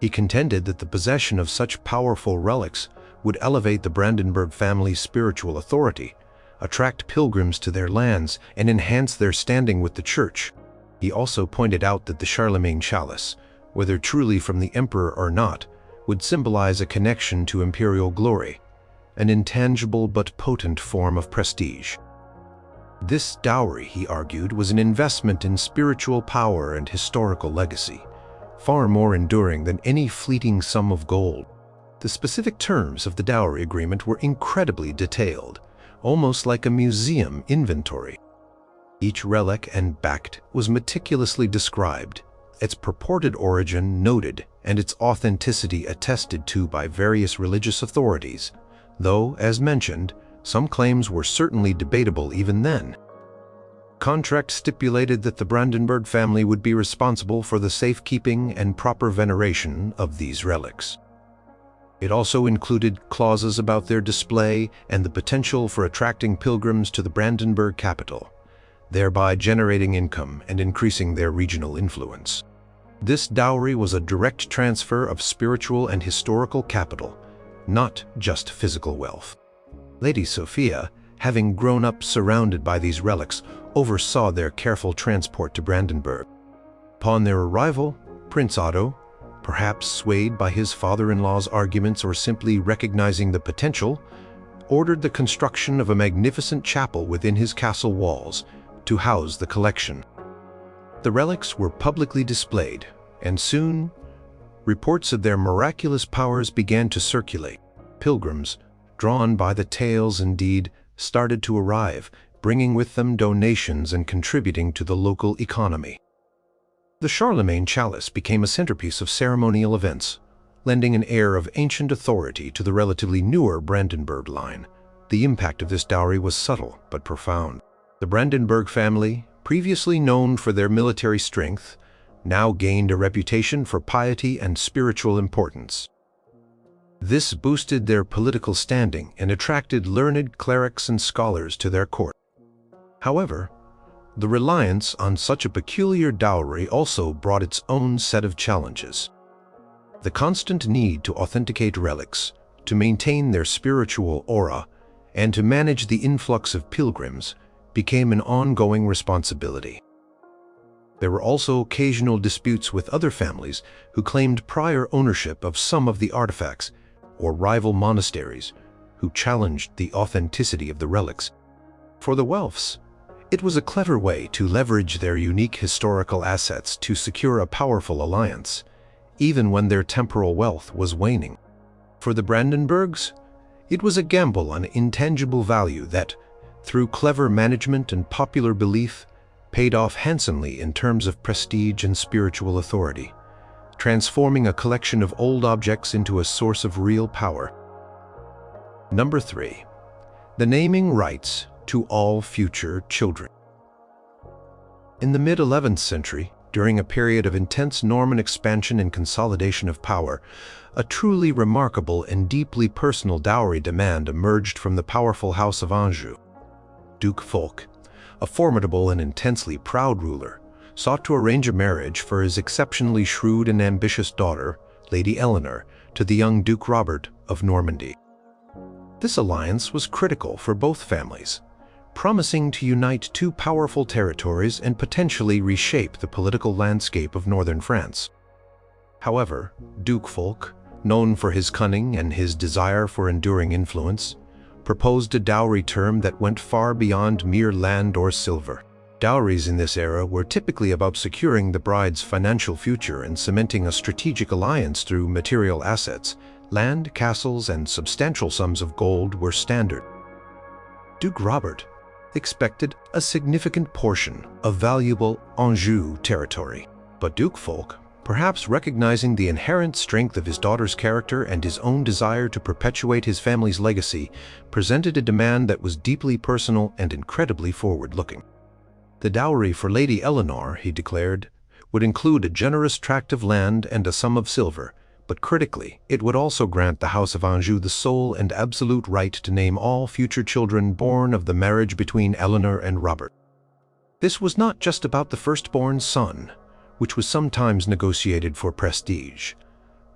He contended that the possession of such powerful relics would elevate the Brandenburg family's spiritual authority, attract pilgrims to their lands, and enhance their standing with the Church. He also pointed out that the Charlemagne chalice, whether truly from the emperor or not, would symbolize a connection to imperial glory, an intangible but potent form of prestige. This dowry, he argued, was an investment in spiritual power and historical legacy, far more enduring than any fleeting sum of gold. The specific terms of the dowry agreement were incredibly detailed, almost like a museum inventory. Each relic and backed was meticulously described, its purported origin noted, and its authenticity attested to by various religious authorities, though, as mentioned, some claims were certainly debatable even then. Contract stipulated that the Brandenburg family would be responsible for the safekeeping and proper veneration of these relics. It also included clauses about their display and the potential for attracting pilgrims to the Brandenburg capital, thereby generating income and increasing their regional influence. This dowry was a direct transfer of spiritual and historical capital, not just physical wealth. Lady Sophia, having grown up surrounded by these relics, oversaw their careful transport to Brandenburg. Upon their arrival, Prince Otto, perhaps swayed by his father-in-law's arguments or simply recognizing the potential, ordered the construction of a magnificent chapel within his castle walls to house the collection. The relics were publicly displayed, and soon, reports of their miraculous powers began to circulate. Pilgrims, drawn by the tales indeed, started to arrive, bringing with them donations and contributing to the local economy. The Charlemagne chalice became a centerpiece of ceremonial events, lending an air of ancient authority to the relatively newer Brandenburg line. The impact of this dowry was subtle but profound. The Brandenburg family, previously known for their military strength, now gained a reputation for piety and spiritual importance. This boosted their political standing and attracted learned clerics and scholars to their court. However, the reliance on such a peculiar dowry also brought its own set of challenges. The constant need to authenticate relics, to maintain their spiritual aura, and to manage the influx of pilgrims became an ongoing responsibility. There were also occasional disputes with other families who claimed prior ownership of some of the artifacts, or rival monasteries who challenged the authenticity of the relics. For the Welfs, it was a clever way to leverage their unique historical assets to secure a powerful alliance, even when their temporal wealth was waning. For the Brandenburgs, it was a gamble on intangible value that, through clever management and popular belief, paid off handsomely in terms of prestige and spiritual authority, transforming a collection of old objects into a source of real power. Number 3. The naming rights to all future children. In the mid-11th century, during a period of intense Norman expansion and consolidation of power, a truly remarkable and deeply personal dowry demand emerged from the powerful House of Anjou. Duke Fulk, a formidable and intensely proud ruler, sought to arrange a marriage for his exceptionally shrewd and ambitious daughter, Lady Elara, to the young Duke Robert of Normandy. This alliance was critical for both families, promising to unite two powerful territories and potentially reshape the political landscape of northern France. However, Duke Fulk, known for his cunning and his desire for enduring influence, proposed a dowry term that went far beyond mere land or silver. Dowries in this era were typically about securing the bride's financial future and cementing a strategic alliance through material assets. Land, castles, and substantial sums of gold were standard. Duke Robert expected a significant portion of valuable Anjou territory, but Duke Fulk, perhaps recognizing the inherent strength of his daughter's character and his own desire to perpetuate his family's legacy, presented a demand that was deeply personal and incredibly forward-looking. The dowry for Lady Elara, he declared, would include a generous tract of land and a sum of silver, but critically, it would also grant the House of Anjou the sole and absolute right to name all future children born of the marriage between Eleanor and Robert. This was not just about the firstborn son, which was sometimes negotiated for prestige.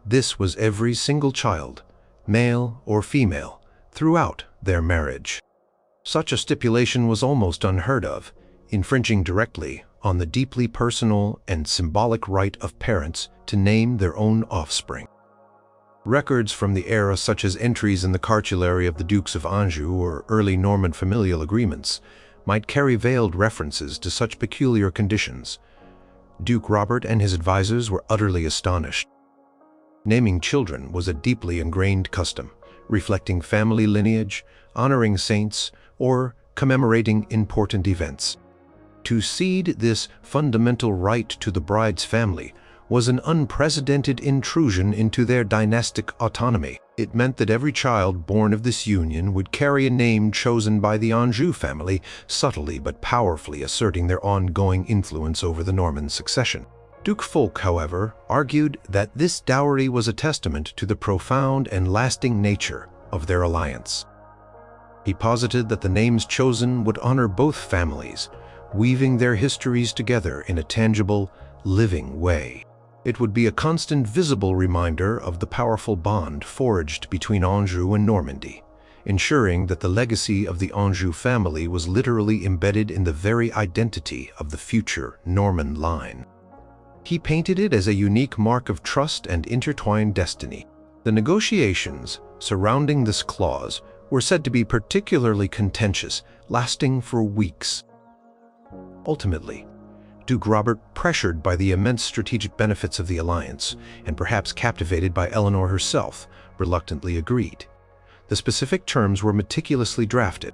This was every single child, male or female, throughout their marriage. Such a stipulation was almost unheard of, infringing directly on the deeply personal and symbolic right of parents to name their own offspring. Records from the era, such as entries in the cartulary of the Dukes of Anjou or early Norman familial agreements, might carry veiled references to such peculiar conditions. Duke Robert and his advisors were utterly astonished. Naming children was a deeply ingrained custom, reflecting family lineage, honoring saints, or commemorating important events. To cede this fundamental right to the bride's family was an unprecedented intrusion into their dynastic autonomy. It meant that every child born of this union would carry a name chosen by the Anjou family, subtly but powerfully asserting their ongoing influence over the Norman succession. Duke Fulk, however, argued that this dowry was a testament to the profound and lasting nature of their alliance. He posited that the names chosen would honor both families, weaving their histories together in a tangible, living way. It would be a constant visible reminder of the powerful bond forged between Anjou and Normandy, ensuring that the legacy of the Anjou family was literally embedded in the very identity of the future Norman line. He painted it as a unique mark of trust and intertwined destiny. The negotiations surrounding this clause were said to be particularly contentious, lasting for weeks. Ultimately, Duke Robert, pressured by the immense strategic benefits of the alliance, and perhaps captivated by Eleanor herself, reluctantly agreed. The specific terms were meticulously drafted.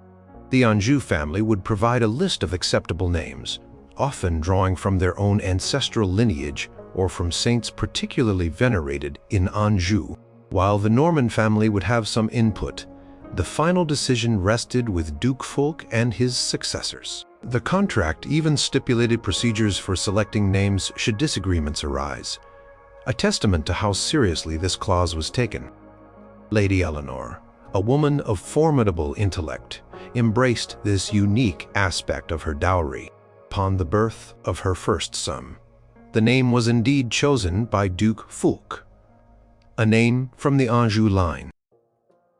The Anjou family would provide a list of acceptable names, often drawing from their own ancestral lineage or from saints particularly venerated in Anjou, while the Norman family would have some input. The final decision rested with Duke Fulk and his successors. The contract even stipulated procedures for selecting names should disagreements arise, a testament to how seriously this clause was taken. Lady Eleanor, a woman of formidable intellect, embraced this unique aspect of her dowry upon the birth of her first son. The name was indeed chosen by Duke Fulk, a name from the Anjou line.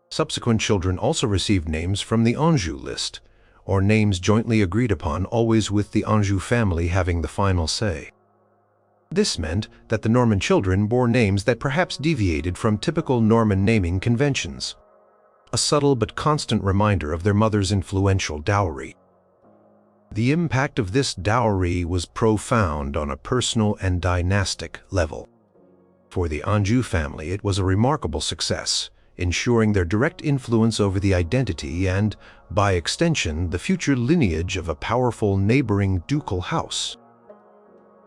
Subsequent children also received names from the Anjou list, or names jointly agreed upon, always with the Anjou family having the final say. This meant that the Norman children bore names that perhaps deviated from typical Norman naming conventions, a subtle but constant reminder of their mother's influential dowry. The impact of this dowry was profound on a personal and dynastic level. For the Anjou family, it was a remarkable success, ensuring their direct influence over the identity and, by extension, the future lineage of a powerful neighboring ducal house.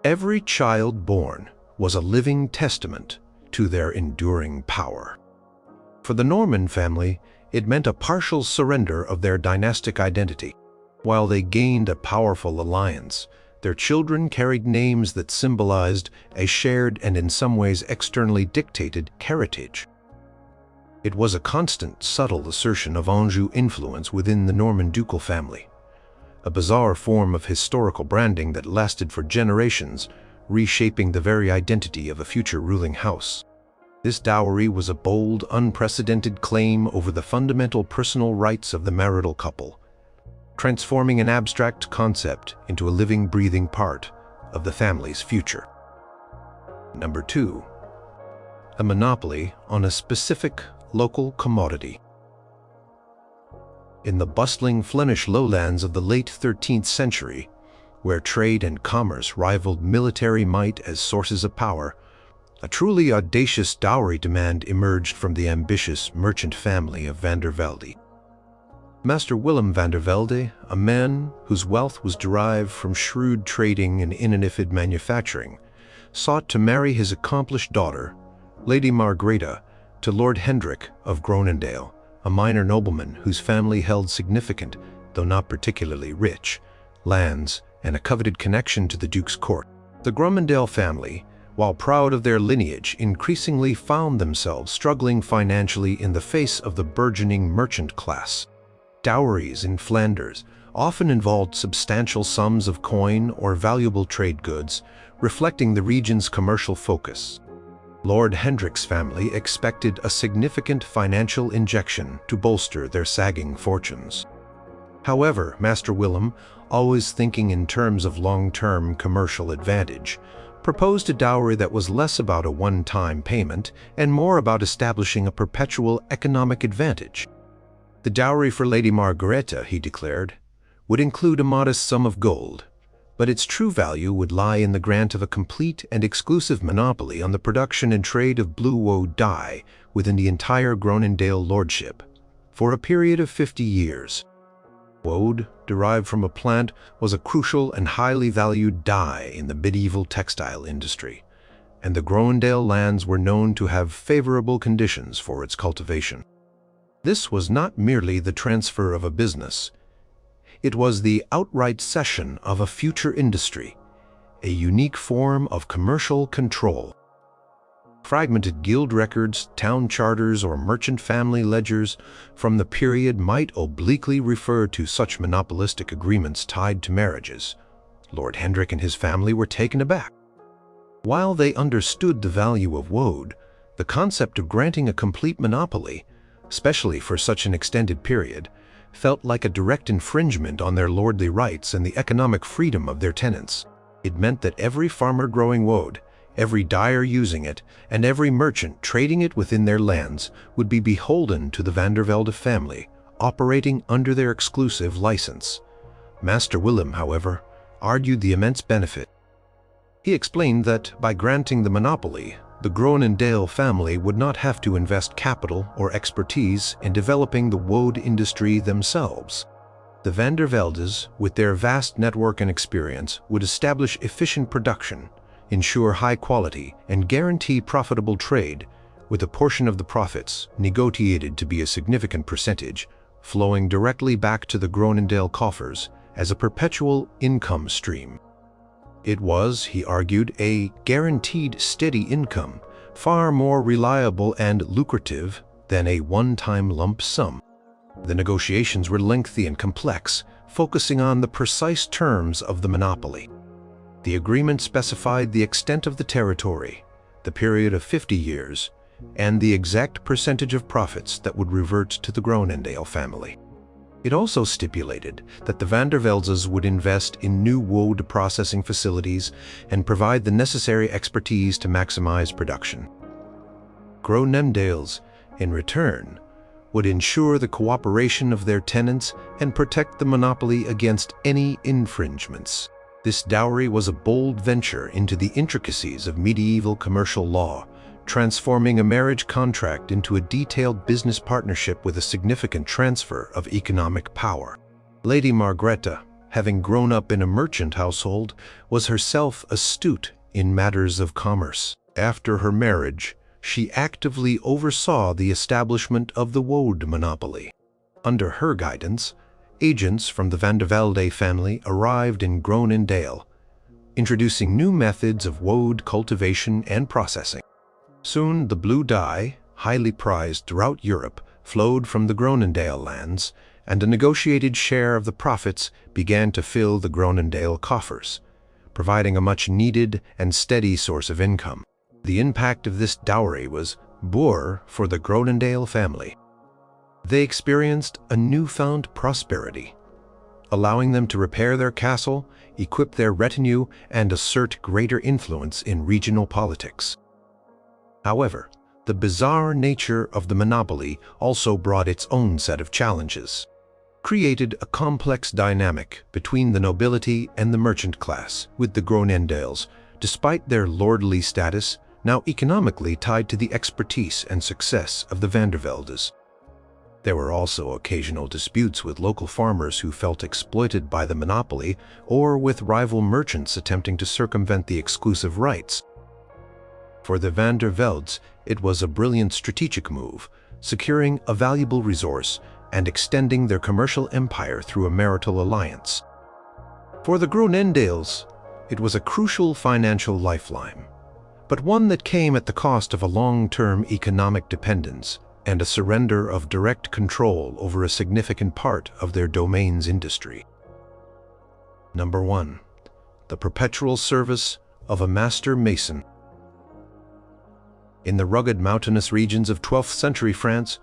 Every child born was a living testament to their enduring power. For the Norman family, it meant a partial surrender of their dynastic identity. While they gained a powerful alliance, their children carried names that symbolized a shared and in some ways externally dictated heritage. It was a constant, subtle assertion of Anjou influence within the Norman ducal family, a bizarre form of historical branding that lasted for generations, reshaping the very identity of a future ruling house. This dowry was a bold, unprecedented claim over the fundamental personal rights of the marital couple, transforming an abstract concept into a living, breathing part of the family's future. Number 2. a monopoly on a specific local commodity. In the bustling Flemish lowlands of the late 13th century, where trade and commerce rivaled military might as sources of power, a truly audacious dowry demand emerged from the ambitious merchant family of van der Velde. Master Willem van der Velde, a man whose wealth was derived from shrewd trading and innovative manufacturing, sought to marry his accomplished daughter, Lady Margaretha, to Lord Hendrik of Groenendael, a minor nobleman whose family held significant, though not particularly rich, lands and a coveted connection to the Duke's court. The Groenendael family, while proud of their lineage, increasingly found themselves struggling financially in the face of the burgeoning merchant class. Dowries in Flanders often involved substantial sums of coin or valuable trade goods, reflecting the region's commercial focus. Lord Hendrik's family expected a significant financial injection to bolster their sagging fortunes. However, Master Willem, always thinking in terms of long-term commercial advantage, proposed a dowry that was less about a one-time payment and more about establishing a perpetual economic advantage. The dowry for Lady Margaretha, he declared, would include a modest sum of gold, but its true value would lie in the grant of a complete and exclusive monopoly on the production and trade of blue woad dye within the entire Groenendael lordship, for a period of 50 years. Woad, derived from a plant, was a crucial and highly valued dye in the medieval textile industry, and the Groenendael lands were known to have favorable conditions for its cultivation. This was not merely the transfer of a business. It was the outright cession of a future industry, a unique form of commercial control. Fragmented guild records, town charters, or merchant family ledgers from the period might obliquely refer to such monopolistic agreements tied to marriages. Lord Hendrik and his family were taken aback. While they understood the value of woad, the concept of granting a complete monopoly, especially for such an extended period, felt like a direct infringement on their lordly rights and the economic freedom of their tenants. It meant that every farmer growing woad, every dyer using it, and every merchant trading it within their lands would be beholden to the van der Velde family, operating under their exclusive license. Master Willem, however, argued the immense benefit. He explained that by granting the monopoly, the Groenendael family would not have to invest capital or expertise in developing the woad industry themselves. The van der Veldes, with their vast network and experience, would establish efficient production, ensure high quality, and guarantee profitable trade, with a portion of the profits, negotiated to be a significant percentage, flowing directly back to the Groenendael coffers as a perpetual income stream. It was, he argued, a guaranteed steady income, far more reliable and lucrative than a one-time lump sum. The negotiations were lengthy and complex, focusing on the precise terms of the monopoly. The agreement specified the extent of the territory, the period of 50 years, and the exact percentage of profits that would revert to the Groenendael family. It also stipulated that the van der Veldes would invest in new woad processing facilities and provide the necessary expertise to maximize production. Groenendaels, in return, would ensure the cooperation of their tenants and protect the monopoly against any infringements. This dowry was a bold venture into the intricacies of medieval commercial law, transforming a marriage contract into a detailed business partnership with a significant transfer of economic power. Lady Margaretha, having grown up in a merchant household, was herself astute in matters of commerce. After her marriage, she actively oversaw the establishment of the woad monopoly. Under her guidance, agents from the van der Velde family arrived in Groenendael, introducing new methods of woad cultivation and processing. Soon the blue dye, highly prized throughout Europe, flowed from the Groenendael lands, and a negotiated share of the profits began to fill the Groenendael coffers, providing a much-needed and steady source of income. The impact of this dowry was poor for the Groenendael family. They experienced a newfound prosperity, allowing them to repair their castle, equip their retinue, and assert greater influence in regional politics. However, The bizarre nature of the monopoly also brought its own set of challenges. Created a complex dynamic between the nobility and the merchant class, with the Groenendaels, despite their lordly status, now economically tied to the expertise and success of the Vanderveldes. There were also occasional disputes with local farmers who felt exploited by the monopoly, or with rival merchants attempting to circumvent the exclusive rights. For the Vanderveldes, it was a brilliant strategic move, securing a valuable resource and extending their commercial empire through a marital alliance. For the Groenendaels, it was a crucial financial lifeline, but one that came at the cost of a long-term economic dependence and a surrender of direct control over a significant part of their domain's industry. Number 1. The perpetual service of a master mason. In the rugged mountainous regions of 12th century France,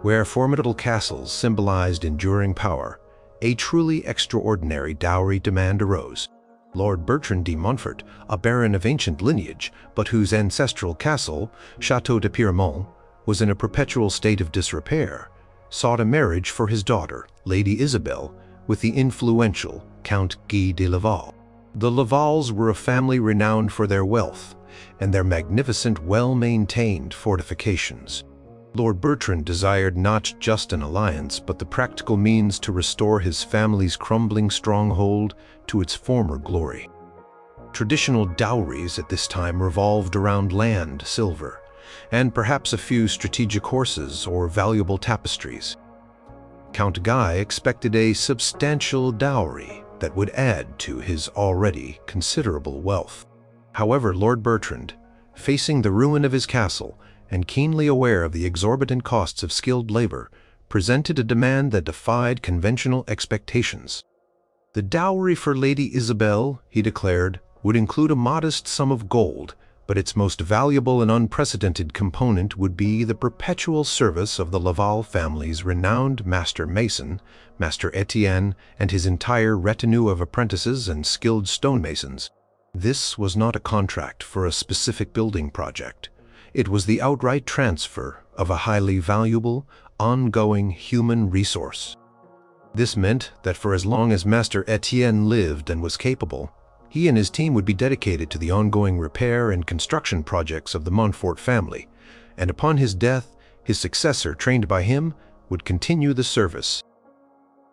where formidable castles symbolized enduring power, a truly extraordinary dowry demand arose. Lord Bertrand de Montfort, a baron of ancient lineage, but whose ancestral castle, Château de Pierremont, was in a perpetual state of disrepair, sought a marriage for his daughter, Lady Isabella, with the influential Count Guy de Laval. The Lavals were a family renowned for their wealth and their magnificent, well-maintained fortifications. Lord Bertrand desired not just an alliance, but the practical means to restore his family's crumbling stronghold to its former glory. Traditional dowries at this time revolved around land, silver, and perhaps a few strategic horses or valuable tapestries. Count Guy expected a substantial dowry that would add to his already considerable wealth. However, Lord Bertrand, facing the ruin of his castle and keenly aware of the exorbitant costs of skilled labor, presented a demand that defied conventional expectations. The dowry for Lady Isabella, he declared, would include a modest sum of gold, but its most valuable and unprecedented component would be the perpetual service of the Laval family's renowned master mason, Master Etienne, and his entire retinue of apprentices and skilled stonemasons. This was not a contract for a specific building project. It was the outright transfer of a highly valuable, ongoing human resource. This meant that for as long as Master Etienne lived and was capable, he and his team would be dedicated to the ongoing repair and construction projects of the Montfort family, and upon his death, his successor, trained by him, would continue the service.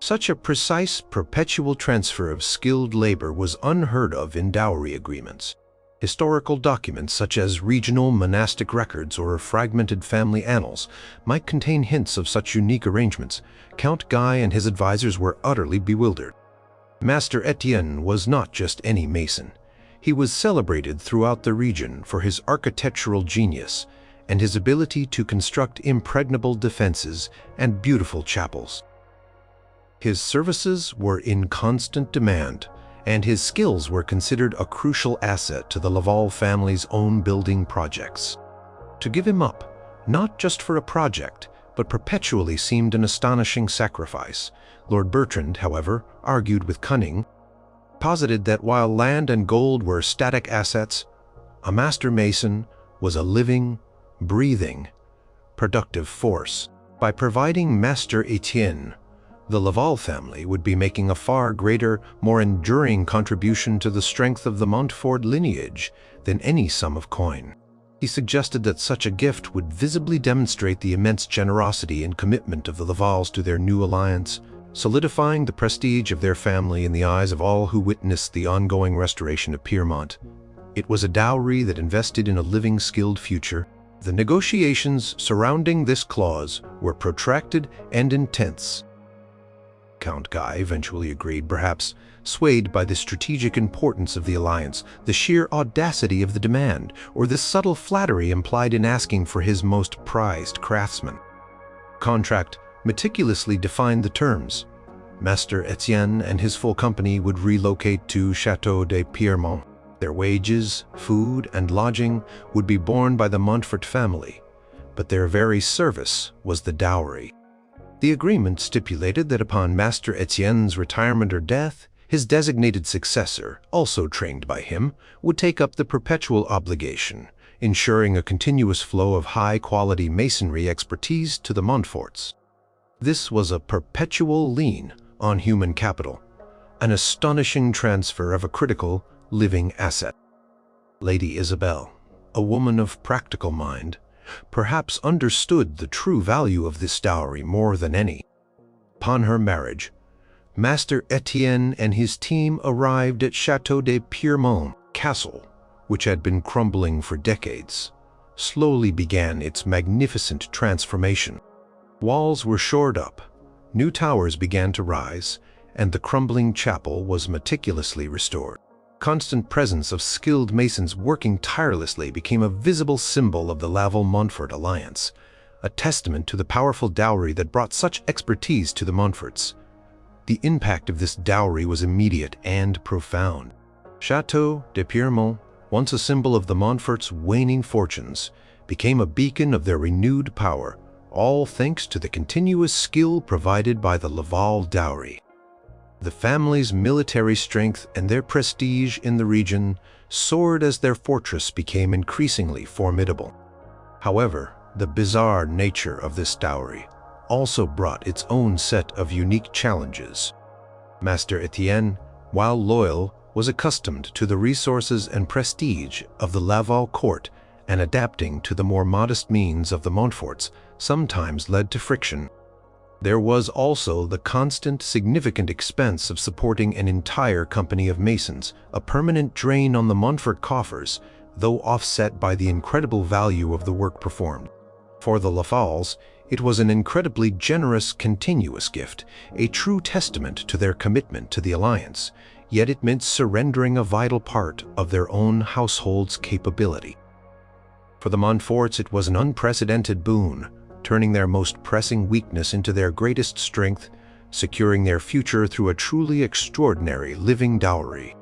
Such a precise, perpetual transfer of skilled labor was unheard of in dowry agreements. Historical documents such as regional monastic records or fragmented family annals might contain hints of such unique arrangements. Count Guy and his advisors were utterly bewildered. Master Etienne was not just any mason. He was celebrated throughout the region for his architectural genius and his ability to construct impregnable defenses and beautiful chapels. His services were in constant demand, and his skills were considered a crucial asset to the Laval family's own building projects. To give him up, not just for a project, but perpetually seemed an astonishing sacrifice. Lord Bertrand, however, argued with cunning, posited that while land and gold were static assets, a master mason was a living, breathing, productive force. By providing Master Etienne, the Laval family would be making a far greater, more enduring contribution to the strength of the Montfort lineage than any sum of coin. He suggested that such a gift would visibly demonstrate the immense generosity and commitment of the Lavals to their new alliance, solidifying the prestige of their family in the eyes of all who witnessed the ongoing restoration of Pierremont. It was a dowry that invested in a living, skilled future. The negotiations surrounding this clause were protracted and intense. Count Guy eventually agreed, perhaps swayed by the strategic importance of the alliance, the sheer audacity of the demand, or the subtle flattery implied in asking for his most prized craftsman. Contract meticulously defined the terms. Master Etienne and his full company would relocate to Château de Pierremont. Their wages, food, and lodging would be borne by the Montfort family, but their very service was the dowry. The agreement stipulated that upon Master Etienne's retirement or death, his designated successor, also trained by him, would take up the perpetual obligation, ensuring a continuous flow of high-quality masonry expertise to the Montforts. This was a perpetual lien on human capital, an astonishing transfer of a critical, living asset. Lady Isabella, a woman of practical mind, perhaps understood the true value of this dowry more than any. Upon her marriage, Master Etienne and his team arrived at Château de Pierremont Castle, which had been crumbling for decades, slowly began its magnificent transformation. Walls were shored up, new towers began to rise, and the crumbling chapel was meticulously restored. Constant presence of skilled masons working tirelessly became a visible symbol of the Laval-Montfort alliance, a testament to the powerful dowry that brought such expertise to the Montforts. The impact of this dowry was immediate and profound. Château de Pierremont, once a symbol of the Montforts' waning fortunes, became a beacon of their renewed power, all thanks to the continuous skill provided by the Laval dowry. The family's military strength and their prestige in the region soared as their fortress became increasingly formidable. However, the bizarre nature of this dowry also brought its own set of unique challenges. Master Etienne, while loyal, was accustomed to the resources and prestige of the Laval court, and adapting to the more modest means of the Montforts sometimes led to friction. There was also the constant, significant expense of supporting an entire company of masons, a permanent drain on the Montfort coffers, though offset by the incredible value of the work performed. For the Lavals, it was an incredibly generous, continuous gift, a true testament to their commitment to the alliance, yet it meant surrendering a vital part of their own household's capability. For the Montforts, it was an unprecedented boon, turning their most pressing weakness into their greatest strength, securing their future through a truly extraordinary living dowry.